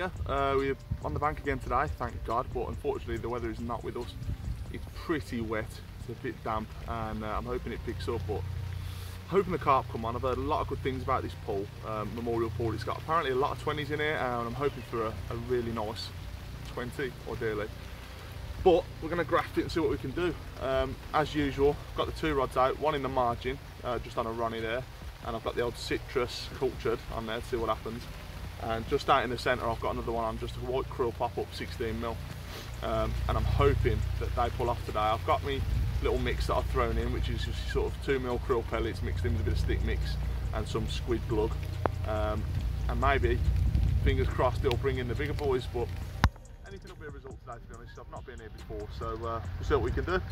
here. We're on the bank again today, thank God, but unfortunately the weather is not with us. It's pretty wet, it's a bit damp, and I'm hoping it picks up, but hoping the carp come on. I've heard a lot of good things about this pool, memorial pool. It's got apparently a lot of 20s in here, and I'm hoping for a really nice 20, ideally. But we're going to graft it and see what we can do. As usual, I've got the 2 rods out, one in the margin, just on a Ronnie there, and I've got the old citrus cultured on there to see what happens. And just out in the centre, I've got another one on, just a white krill pop-up 16mm, and I'm hoping that they pull off today. I've got me little mix that I've thrown in, which is just sort of 2mm krill pellets mixed in with a bit of stick mix and some squid glug, and maybe, fingers crossed, it'll bring in the bigger boys, but anything will be a result today, to be honest. I've not been here before, so we'll see what we can do.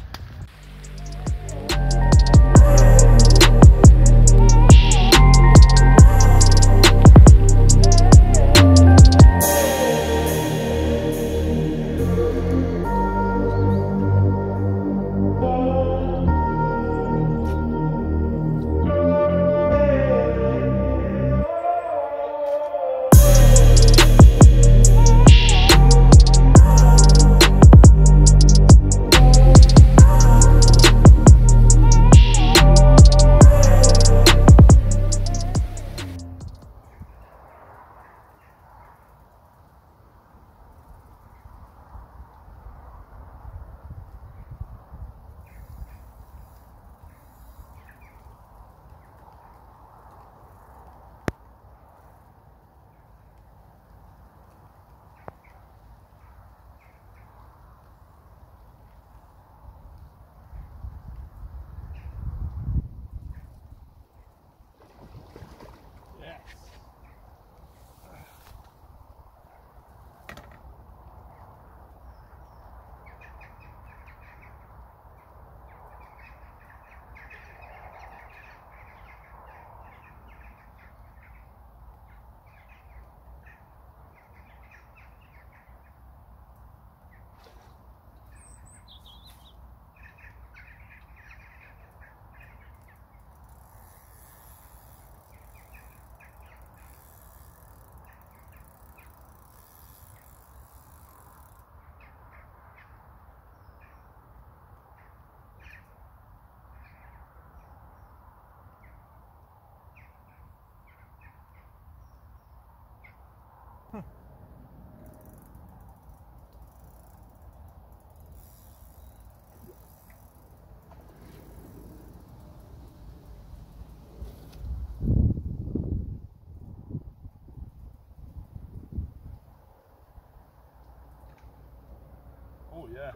Oh yeah.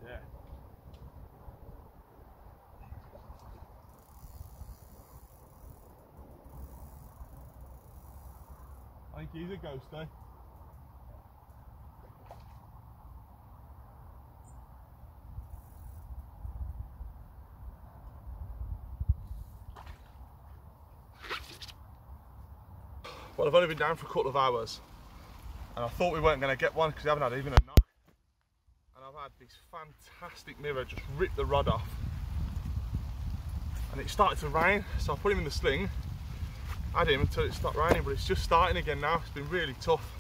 Yeah. I think he's a ghost, eh? Well, I've only been down for a couple of hours, and I thought we weren't going to get one because we haven't had even a knock. And I've had this fantastic mirror just rip the rod off, and it started to rain, so I put him in the sling, had him until it stopped raining, but it's just starting again now. It's been really tough.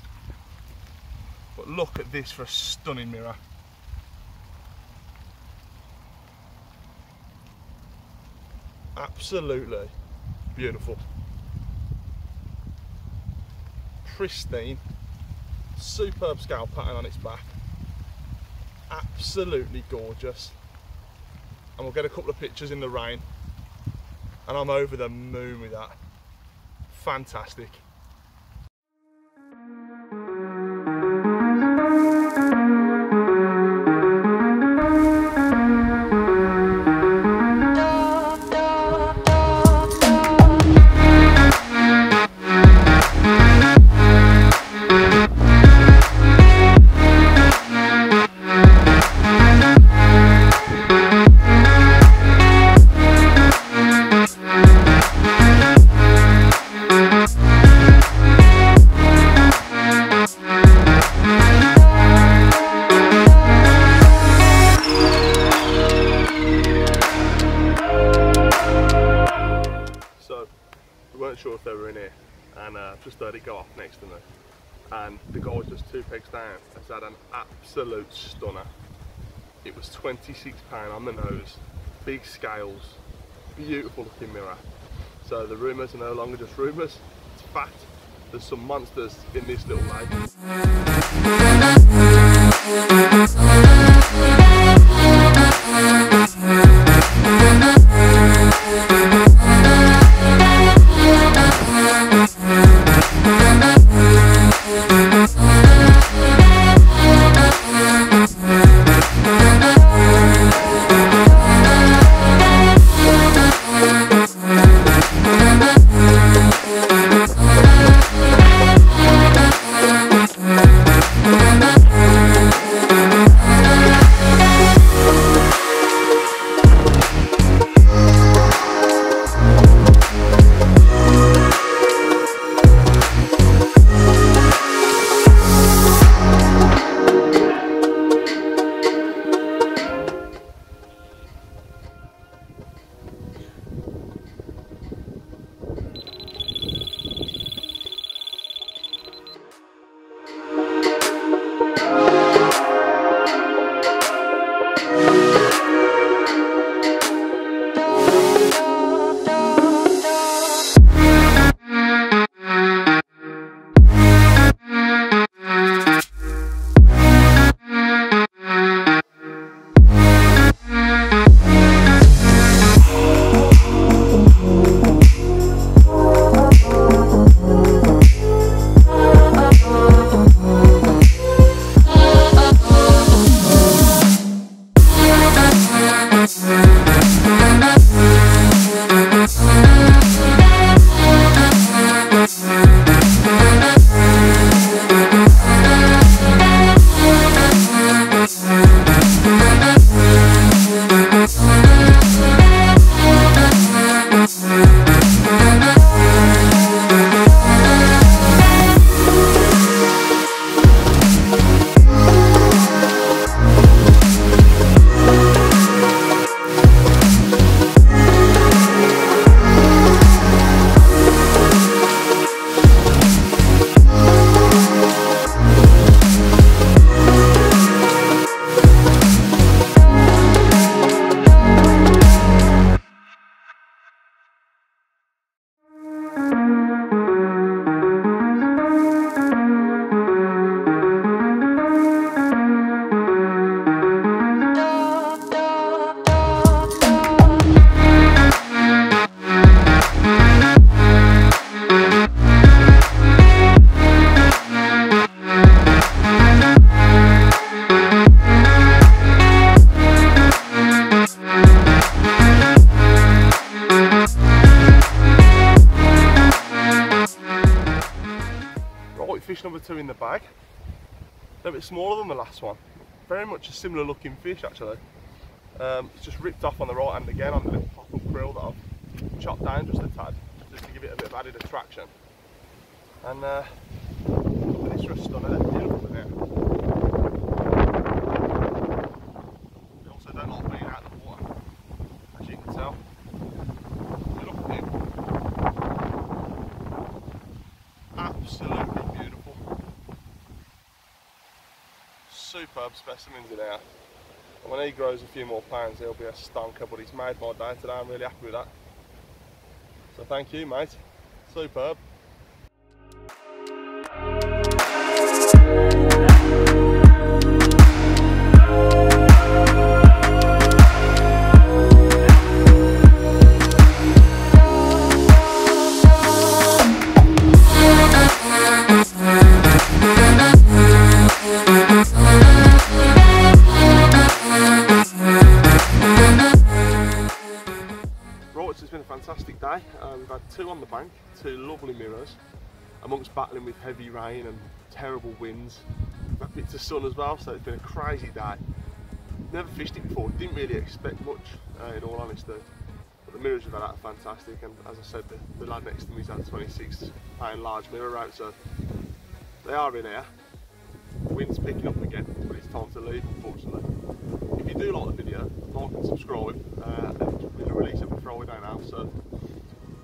But look at this for a stunning mirror. Absolutely beautiful. Pristine, superb scale pattern on its back. Absolutely gorgeous. And we'll get a couple of pictures in the rain, and I'm over the moon with that. Fantastic. just heard it go off next to me, and the guy was just 2 pegs down. Has had an absolute stunner. It was 26 pound on the nose, big scales, beautiful looking mirror. So the rumours are no longer just rumours, it's fact. There's some monsters in this little lake. Fish number 2 in the bag. A bit smaller than the last one. Very much a similar looking fish actually. It's just ripped off on the right hand again on the little pop-up krill that I've chopped down just a tad, just to give it a bit of added attraction. And look at this for a stunner, they're beautiful in it. They also don't like being out of the water, as you can tell. Look at him. Absolutely beautiful. Superb specimens in here. And when he grows a few more pounds, he'll be a stonker, but he's made my day today. I'm really happy with that. So thank you, mate. Superb. It's been a fantastic day. We've had 2 on the bank, 2 lovely mirrors, amongst battling with heavy rain and terrible winds. We've had bits of sun as well, so it's been a crazy day. Never fished it before, didn't really expect much in all honesty. But the mirrors we've had are fantastic, and as I said, the lad next to me's had 26 pound large mirror out, so they are in here. The wind's picking up again, but it's time to leave, unfortunately. If you do like the video, like and subscribe. And we'll release every Friday now, so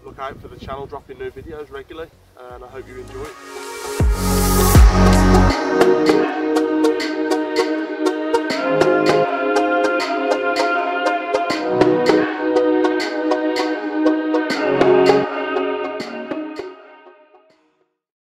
look out for the channel dropping new videos regularly, and I hope you enjoy it.